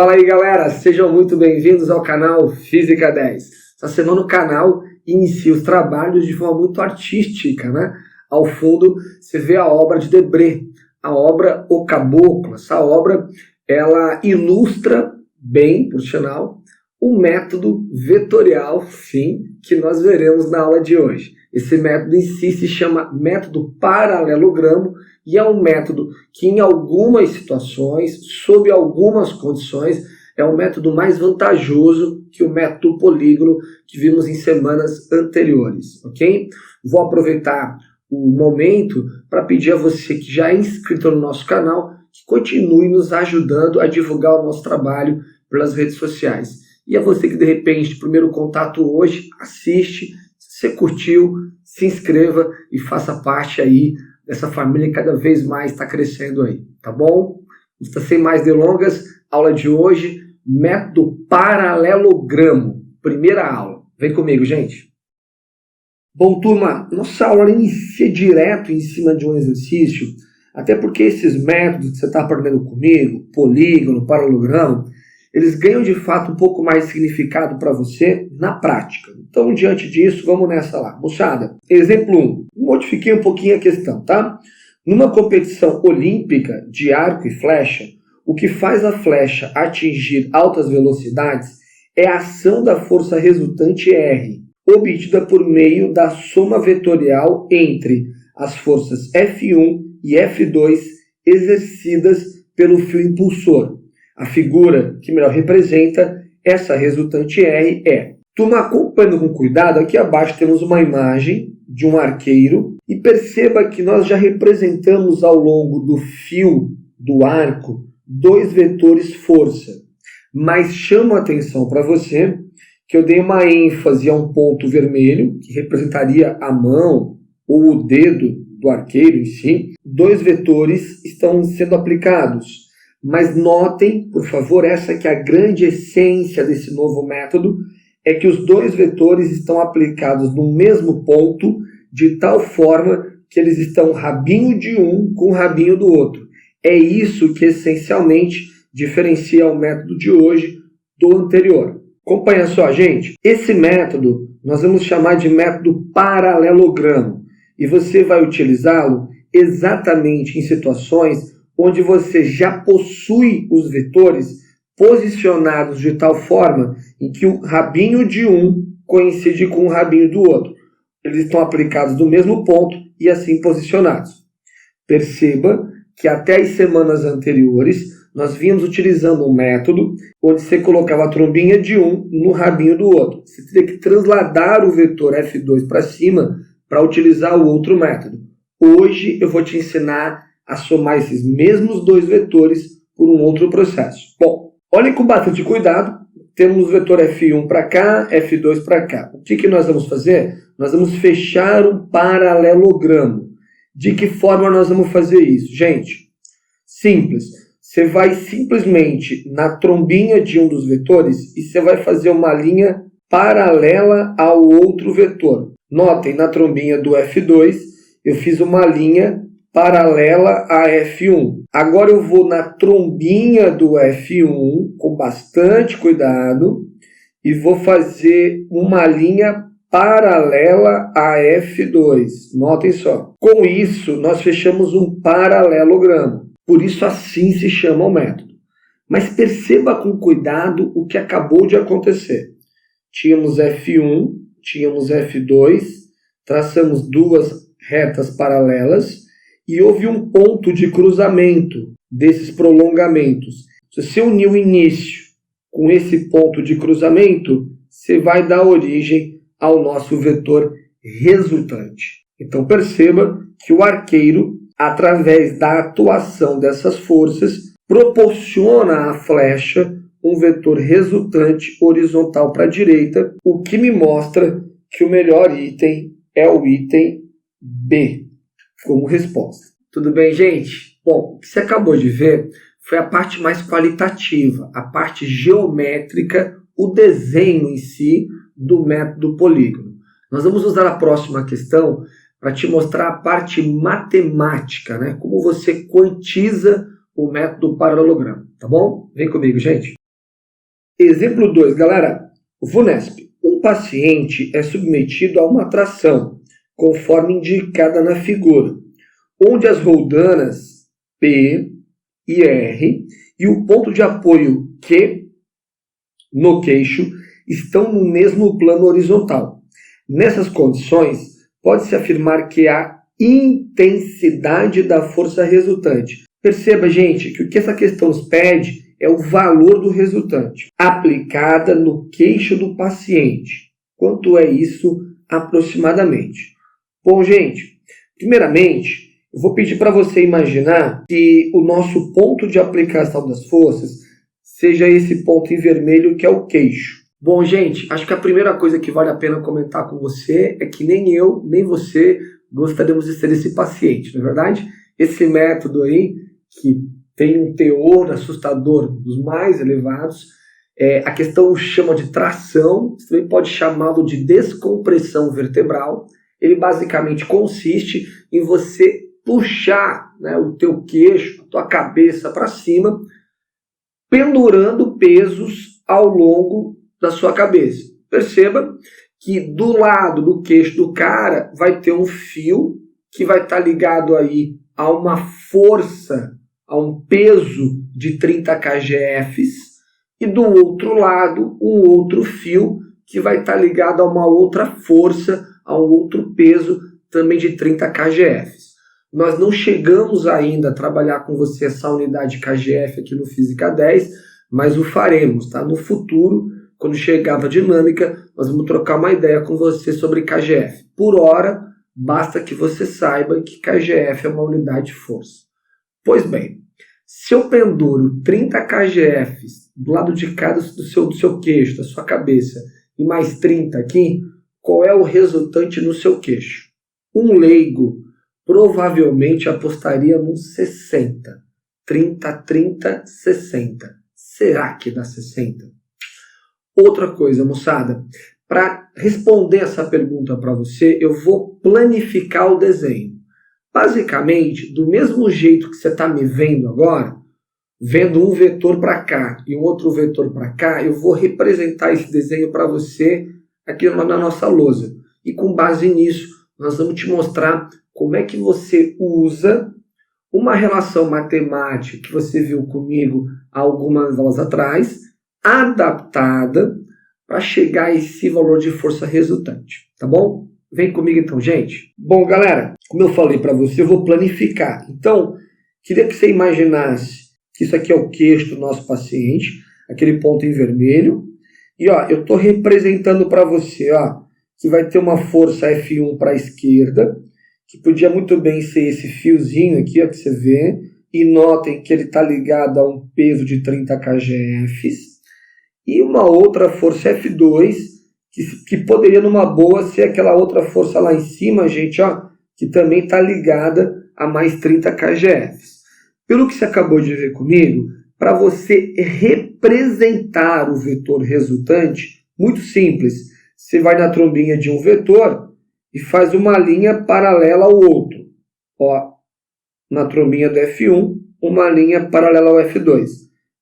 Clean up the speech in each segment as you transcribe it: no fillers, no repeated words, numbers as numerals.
Fala aí, galera, sejam muito bem-vindos ao canal Física 10. Essa semana o canal inicia os trabalhos de forma muito artística, né? Ao fundo você vê a obra de Debré, a obra O Caboclo. Essa obra, ela ilustra bem, por sinal, o método vetorial, sim, que nós veremos na aula de hoje. Esse método em si se chama método paralelogramo e é um método que em algumas situações, sob algumas condições, é um método mais vantajoso que o método polígono que vimos em semanas anteriores, ok? Vou aproveitar o momento para pedir a você que já é inscrito no nosso canal que continue nos ajudando a divulgar o nosso trabalho pelas redes sociais. E a você que de repente, primeiro contato hoje, assiste, se você curtiu, se inscreva e faça parte aí dessa família que cada vez mais está crescendo aí, tá bom? Então, sem mais delongas, aula de hoje, método paralelogramo, primeira aula. Vem comigo, gente. Bom, turma, nossa aula inicia direto em cima de um exercício, até porque esses métodos que você está aprendendo comigo, polígono, paralelogramo, eles ganham de fato um pouco mais de significado para você na prática. Então, diante disso, vamos nessa lá. Moçada, exemplo 1. Modifiquei um pouquinho a questão, tá? Numa competição olímpica de arco e flecha, o que faz a flecha atingir altas velocidades é a ação da força resultante R, obtida por meio da soma vetorial entre as forças F1 e F2 exercidas pelo fio impulsor. A figura que melhor representa essa resultante R é... Turma, acompanhando com cuidado, aqui abaixo temos uma imagem de um arqueiro e perceba que nós já representamos ao longo do fio do arco dois vetores força. Mas chamo a atenção para você que eu dei uma ênfase a um ponto vermelho, que representaria a mão ou o dedo do arqueiro em si. Dois vetores estão sendo aplicados. Mas notem, por favor, essa que é a grande essência desse novo método, é que os dois vetores estão aplicados no mesmo ponto, de tal forma que eles estão rabinho de um com o rabinho do outro. É isso que essencialmente diferencia o método de hoje do anterior. Acompanha só, gente. Esse método nós vamos chamar de método paralelogramo e você vai utilizá-lo exatamente em situações onde você já possui os vetores posicionados de tal forma em que o rabinho de um coincide com o rabinho do outro. Eles estão aplicados no mesmo ponto e assim posicionados. Perceba que até as semanas anteriores nós vínhamos utilizando um método onde você colocava a trombinha de um no rabinho do outro. Você teria que transladar o vetor F2 para cima para utilizar o outro método. Hoje eu vou te ensinar a somar esses mesmos dois vetores por um outro processo. Bom, olhem com bastante cuidado. Temos o vetor F1 para cá, F2 para cá. O que nós vamos fazer? Nós vamos fechar um paralelogramo. De que forma nós vamos fazer isso? Gente, simples. Você vai simplesmente na trombinha de um dos vetores e você vai fazer uma linha paralela ao outro vetor. Notem, na trombinha do F2, eu fiz uma linha paralela a F1. Agora eu vou na trombinha do F1 com bastante cuidado e vou fazer uma linha paralela a F2. Notem só. Com isso, nós fechamos um paralelogramo. Por isso assim se chama o método. Mas perceba com cuidado o que acabou de acontecer. Tínhamos F1, tínhamos F2, traçamos duas retas paralelas e houve um ponto de cruzamento desses prolongamentos. Se você unir o início com esse ponto de cruzamento, você vai dar origem ao nosso vetor resultante. Então perceba que o arqueiro, através da atuação dessas forças, proporciona à flecha um vetor resultante horizontal para a direita, o que me mostra que o melhor item é o item B, como resposta. Tudo bem, gente? Bom, o que você acabou de ver foi a parte mais qualitativa, a parte geométrica, o desenho em si do método polígono. Nós vamos usar a próxima questão para te mostrar a parte matemática, né? Como você quantiza o método paralelogramo, tá bom? Vem comigo, gente. Exemplo 2, galera. VUNESP. Um paciente é submetido a uma tração, conforme indicada na figura, onde as roldanas P e R e o ponto de apoio Q no queixo estão no mesmo plano horizontal. Nessas condições, pode-se afirmar que a intensidade da força resultante. Perceba, gente, que o que essa questão nos pede é o valor do resultante, aplicada no queixo do paciente. Quanto é isso aproximadamente? Bom, gente, primeiramente, eu vou pedir para você imaginar que o nosso ponto de aplicação das forças seja esse ponto em vermelho que é o queixo. Bom, gente, acho que a primeira coisa que vale a pena comentar com você é que nem eu, nem você gostaríamos de ser esse paciente, não é verdade? Esse método aí, que tem um teor assustador dos mais elevados, a questão chama de tração, você também pode chamá-lo de descompressão vertebral. Ele basicamente consiste em você puxar, né, o teu queixo, a tua cabeça para cima, pendurando pesos ao longo da sua cabeça. Perceba que do lado do queixo do cara vai ter um fio que vai estar ligado aí a uma força, a um peso de 30 kgfs, e do outro lado um outro fio que vai estar ligado a uma outra força, a um outro peso também de 30 kgfs. Nós não chegamos ainda a trabalhar com você essa unidade kgf aqui no Física 10, mas o faremos, tá? No futuro, quando chegar a dinâmica, nós vamos trocar uma ideia com você sobre kgf. Por hora, basta que você saiba que kgf é uma unidade de força. Pois bem, se eu penduro 30 kgfs do lado de cá do seu queixo, da sua cabeça, e mais 30 aqui, qual é o resultante no seu queixo? Um leigo provavelmente apostaria nos 60. 30, 30, 60. Será que dá 60? Outra coisa, moçada, para responder essa pergunta para você, eu vou planificar o desenho. Basicamente, do mesmo jeito que você está me vendo agora, vendo um vetor para cá e um outro vetor para cá, eu vou representar esse desenho para você aqui na nossa lousa. E com base nisso, nós vamos te mostrar como é que você usa uma relação matemática que você viu comigo há algumas aulas atrás, adaptada para chegar a esse valor de força resultante, tá bom? Vem comigo então, gente. Bom, galera, como eu falei para você, eu vou planificar. Então, queria que você imaginasse que isso aqui é o queixo do nosso paciente, aquele ponto em vermelho. E ó, eu estou representando para você, ó, que vai ter uma força F1 para a esquerda, que podia muito bem ser esse fiozinho aqui, ó, que você vê. E notem que ele está ligado a um peso de 30 kgfs. E uma outra força F2, que poderia numa boa ser aquela outra força lá em cima, gente, ó, que também está ligada a mais 30 kgfs. Pelo que você acabou de ver comigo, para você representar o vetor resultante, muito simples. Você vai na trombinha de um vetor e faz uma linha paralela ao outro. Ó, na trombinha do F1, uma linha paralela ao F2.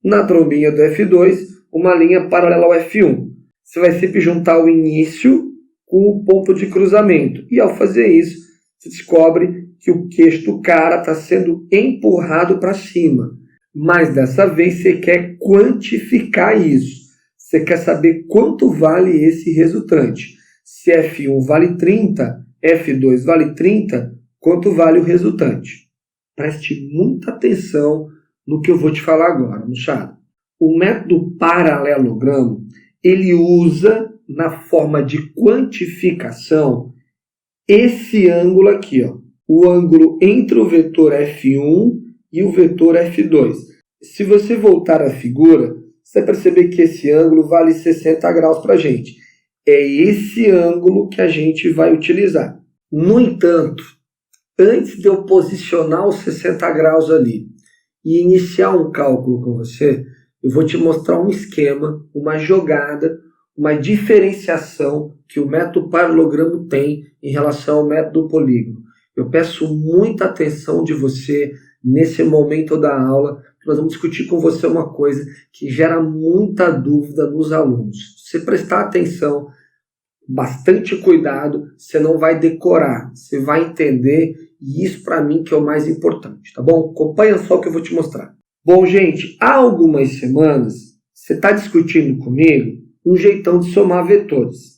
Na trombinha do F2, uma linha paralela ao F1. Você vai sempre juntar o início com o ponto de cruzamento. E ao fazer isso, você descobre que o queixo do cara está sendo empurrado para cima. Mas dessa vez você quer quantificar isso. Você quer saber quanto vale esse resultante. Se F1 vale 30, F2 vale 30, quanto vale o resultante? Preste muita atenção no que eu vou te falar agora, moçada. O método paralelogramo, ele usa na forma de quantificação esse ângulo aqui, ó, o ângulo entre o vetor F1 e o vetor F2. Se você voltar à figura, você vai perceber que esse ângulo vale 60 graus para a gente. É esse ângulo que a gente vai utilizar. No entanto, antes de eu posicionar os 60 graus ali e iniciar um cálculo com você, eu vou te mostrar um esquema, uma jogada, uma diferenciação que o método paralelogramo tem em relação ao método polígono. Eu peço muita atenção de você nesse momento da aula, nós vamos discutir com você uma coisa que gera muita dúvida nos alunos. Se você prestar atenção, bastante cuidado, você não vai decorar, você vai entender, e isso para mim que é o mais importante, tá bom? Acompanha só o que eu vou te mostrar. Bom, gente, há algumas semanas você está discutindo comigo um jeitão de somar vetores.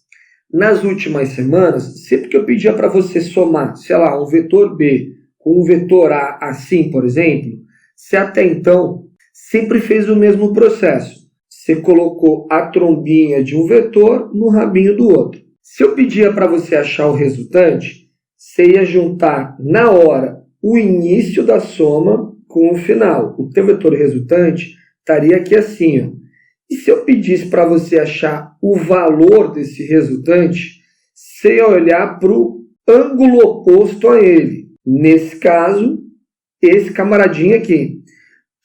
Nas últimas semanas, sempre que eu pedia para você somar, sei lá, um vetor B com um vetor A assim, por exemplo, você até então sempre fez o mesmo processo. Você colocou a trombinha de um vetor no rabinho do outro. Se eu pedia para você achar o resultante, você ia juntar na hora o início da soma com o final. O teu vetor resultante estaria aqui assim, ó. E se eu pedisse para você achar o valor desse resultante, você ia olhar para o ângulo oposto a ele. Nesse caso, esse camaradinho aqui.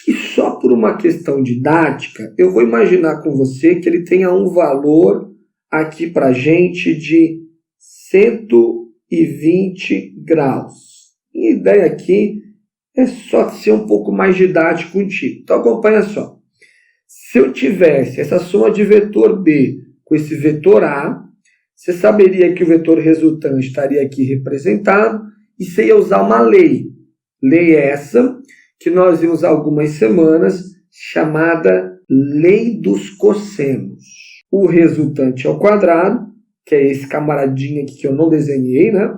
Que só por uma questão didática, eu vou imaginar com você que ele tenha um valor aqui para a gente de 120 graus. E a ideia aqui é só ser um pouco mais didático contigo. Então acompanha só. Se eu tivesse essa soma de vetor B com esse vetor A, você saberia que o vetor resultante estaria aqui representado e você ia usar uma lei. Lei essa que nós vimos há algumas semanas, chamada lei dos cossenos. O resultante ao quadrado, que é esse camaradinho aqui que eu não desenhei, né?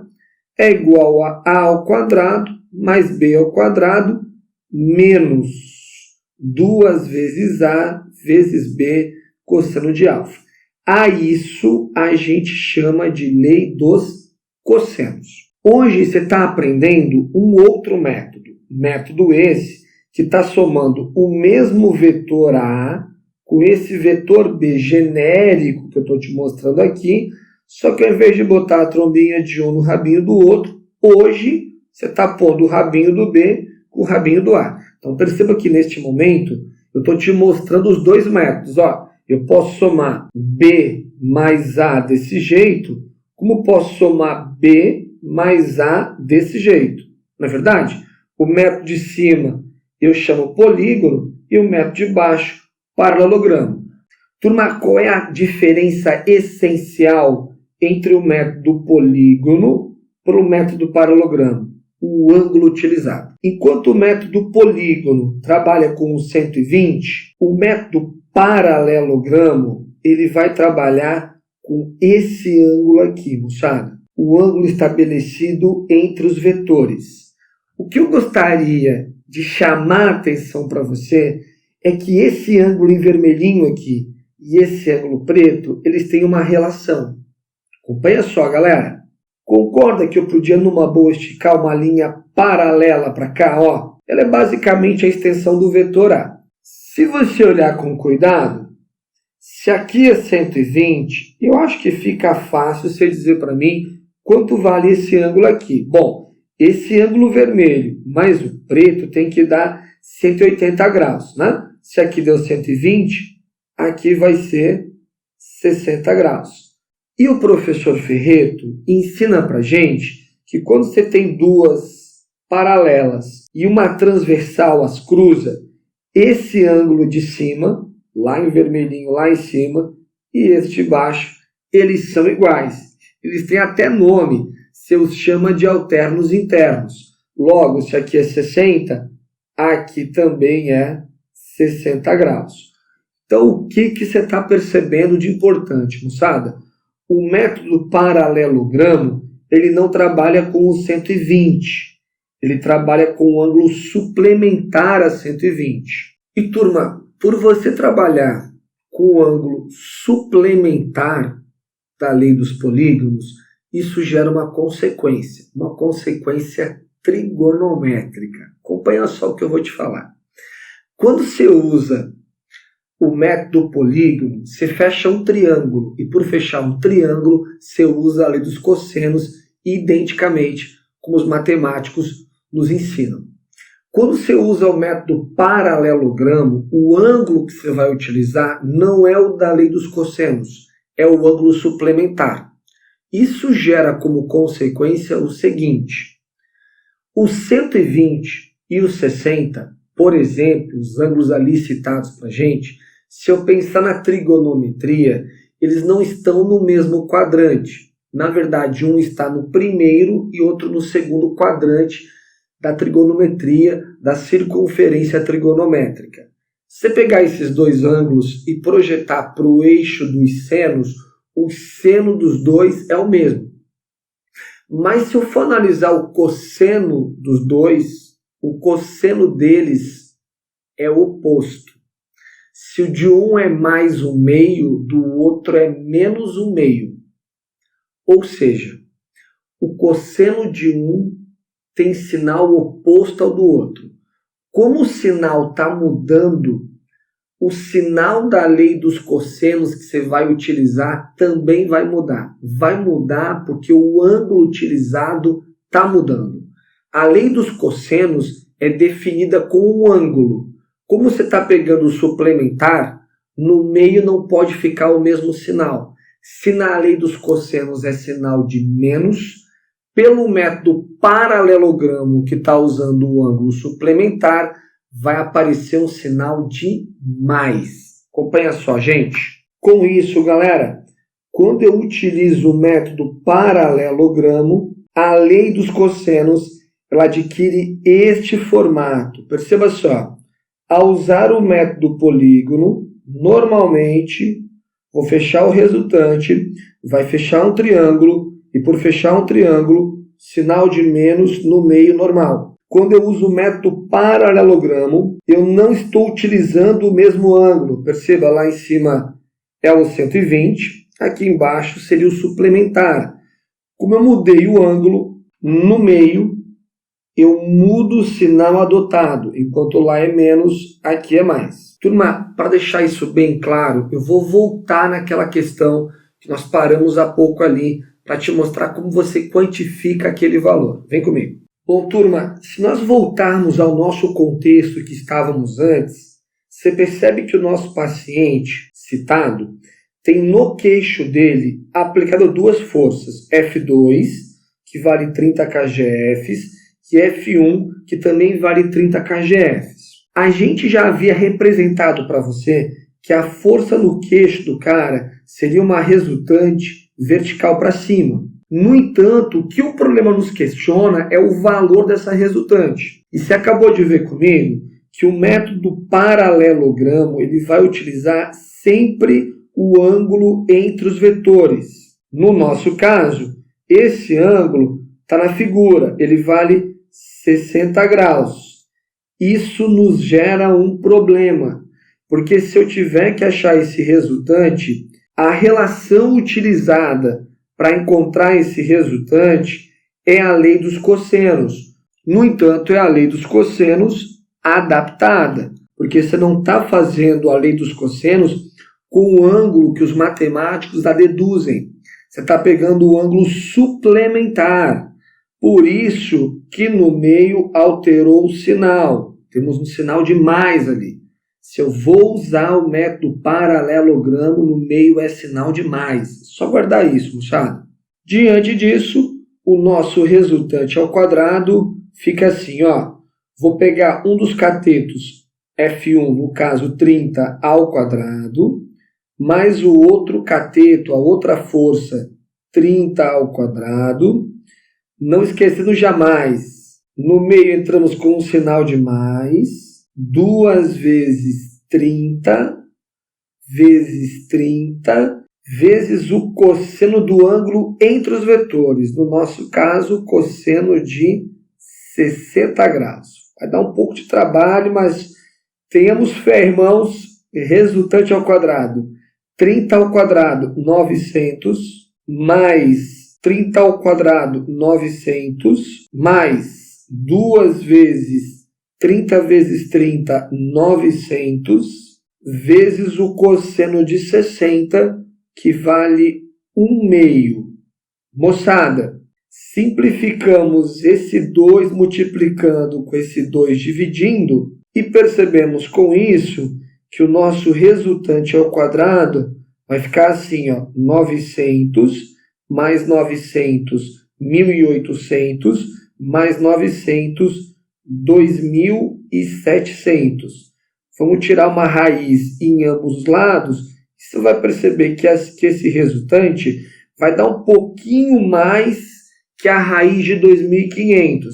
É igual a A ao quadrado mais B ao quadrado menos 2 vezes A vezes B cosseno de alfa. A isso a gente chama de lei dos cossenos. Hoje você está aprendendo um outro método. Método esse que está somando o mesmo vetor A com esse vetor B genérico que eu estou te mostrando aqui, só que ao invés de botar a trombinha de um no rabinho do outro, hoje você está pondo o rabinho do B com o rabinho do A. Então perceba que neste momento eu estou te mostrando os dois métodos. Ó, eu posso somar B mais A desse jeito, como posso somar B mais A desse jeito. Não é verdade? O método de cima eu chamo polígono e o método de baixo paralelogramo. Turma, qual é a diferença essencial entre o método polígono e o método paralelogramo? O ângulo utilizado. Enquanto o método polígono trabalha com o 120, o método paralelogramo ele vai trabalhar com esse ângulo aqui, moçada. O ângulo estabelecido entre os vetores. O que eu gostaria de chamar a atenção para você é que esse ângulo em vermelhinho aqui e esse ângulo preto, eles têm uma relação. Acompanha só, galera. Concorda que eu podia, numa boa, esticar uma linha paralela para cá? Ó? Ela é basicamente a extensão do vetor A. Se você olhar com cuidado, se aqui é 120, eu acho que fica fácil você dizer para mim quanto vale esse ângulo aqui. Bom, esse ângulo vermelho mais o preto tem que dar 180 graus, né? Se aqui deu 120, aqui vai ser 60 graus. E o professor Ferreto ensina para gente que quando você tem duas paralelas e uma transversal as cruza, esse ângulo de cima, lá em vermelhinho, lá em cima, e este de baixo, eles são iguais. Eles têm até nome, se os chama de alternos internos. Logo, se aqui é 60, aqui também é 60 graus. Então, o que você está percebendo de importante, moçada? O método paralelogramo, ele não trabalha com o 120. Ele trabalha com o ângulo suplementar a 120. E, turma, por você trabalhar com o ângulo suplementar da lei dos polígonos, isso gera uma consequência trigonométrica. Acompanha só o que eu vou te falar. Quando você usa o método polígono, você fecha um triângulo, e por fechar um triângulo, você usa a lei dos cossenos identicamente como os matemáticos nos ensinam. Quando você usa o método paralelogramo, o ângulo que você vai utilizar não é o da lei dos cossenos, é o ângulo suplementar. Isso gera como consequência o seguinte: o 120 e o 60, por exemplo, os ângulos ali citados para a gente, se eu pensar na trigonometria, eles não estão no mesmo quadrante. Na verdade, um está no primeiro e outro no segundo quadrante da trigonometria, da circunferência trigonométrica. Se você pegar esses dois ângulos e projetar para o eixo dos senos, o seno dos dois é o mesmo. Mas se eu for analisar o cosseno dos dois, o cosseno deles é oposto. Se o de um é mais um meio, do outro é menos um meio. Ou seja, o cosseno de um tem sinal oposto ao do outro. Como o sinal está mudando, o sinal da lei dos cossenos que você vai utilizar também vai mudar. Vai mudar porque o ângulo utilizado está mudando. A lei dos cossenos é definida com um ângulo. Como você está pegando o suplementar, no meio não pode ficar o mesmo sinal. Se na lei dos cossenos é sinal de menos, pelo método paralelogramo que está usando o ângulo suplementar, vai aparecer um sinal de mais. Acompanha só, gente. Com isso, galera, quando eu utilizo o método paralelogramo, a lei dos cossenos ela adquire este formato. Perceba só. Ao usar o método polígono, normalmente vou fechar o resultante, vai fechar um triângulo, e por fechar um triângulo, sinal de menos no meio normal. Quando eu uso o método paralelogramo, eu não estou utilizando o mesmo ângulo. Perceba, lá em cima é o 120, aqui embaixo seria o suplementar. Como eu mudei o ângulo, no meio eu mudo o sinal adotado. Enquanto lá é menos, aqui é mais. Turma, para deixar isso bem claro, eu vou voltar naquela questão que nós paramos há pouco ali, para te mostrar como você quantifica aquele valor. Vem comigo. Bom, turma, se nós voltarmos ao nosso contexto que estávamos antes, você percebe que o nosso paciente citado tem no queixo dele aplicado duas forças, F2, que vale 30 kgfs, e F1, que também vale 30 kgfs. A gente já havia representado para você que a força no queixo do cara seria uma resultante vertical para cima. No entanto, o que o problema nos questiona é o valor dessa resultante. E você acabou de ver comigo que o método paralelogramo ele vai utilizar sempre o ângulo entre os vetores. No nosso caso, esse ângulo está na figura, ele vale 60 graus. Isso nos gera um problema, porque se eu tiver que achar esse resultante, a relação utilizada para encontrar esse resultante é a lei dos cossenos. No entanto, é a lei dos cossenos adaptada, porque você não está fazendo a lei dos cossenos com o ângulo que os matemáticos a deduzem. Você está pegando o ângulo suplementar. Por isso que no meio alterou o sinal. Temos um sinal de mais ali. Se eu vou usar o método paralelogramo, no meio é sinal de mais. Só guardar isso, moçada. Diante disso, o nosso resultante ao quadrado fica assim, ó. Vou pegar um dos catetos, F1, no caso 30 ao quadrado, mais o outro cateto, a outra força, 30 ao quadrado. Não esquecendo jamais, no meio entramos com um sinal de mais. 2 vezes 30, vezes 30, vezes o cosseno do ângulo entre os vetores. No nosso caso, cosseno de 60 graus. Vai dar um pouco de trabalho, mas tenhamos fé, irmãos. Resultante ao quadrado. 30 ao quadrado, 900, mais 30 ao quadrado, 900, mais 2 vezes 30 vezes 30, 900, vezes o cosseno de 60, que vale 1 meio. Moçada, simplificamos esse 2 multiplicando com esse 2 dividindo e percebemos com isso que o nosso resultante ao quadrado vai ficar assim, ó, 900 mais 900, 1.800, mais 900, 2.700. Vamos tirar uma raiz em ambos os lados, você vai perceber que esse resultante vai dar um pouquinho mais que a raiz de 2.500,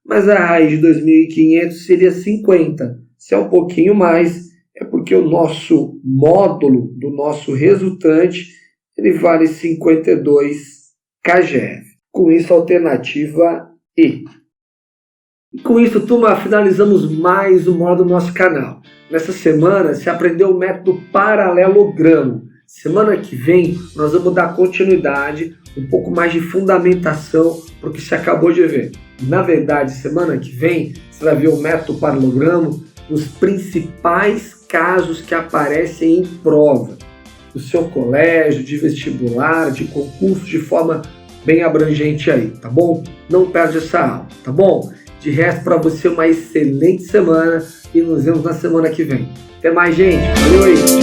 mas a raiz de 2.500 seria 50. Se é um pouquinho mais, é porque o nosso módulo do nosso resultante ele vale 52 kJF. Com isso, a alternativa E. E com isso, turma, finalizamos mais um módulo do nosso canal. Nessa semana, se aprendeu o método paralelogramo. Semana que vem, nós vamos dar continuidade, um pouco mais de fundamentação para o que você acabou de ver. Na verdade, semana que vem, você vai ver o método paralelogramo nos principais casos que aparecem em prova do seu colégio, de vestibular, de concurso, de forma bem abrangente aí, tá bom? Não perde essa aula, tá bom? De resto, para você, uma excelente semana e nos vemos na semana que vem. Até mais, gente. Valeu aí!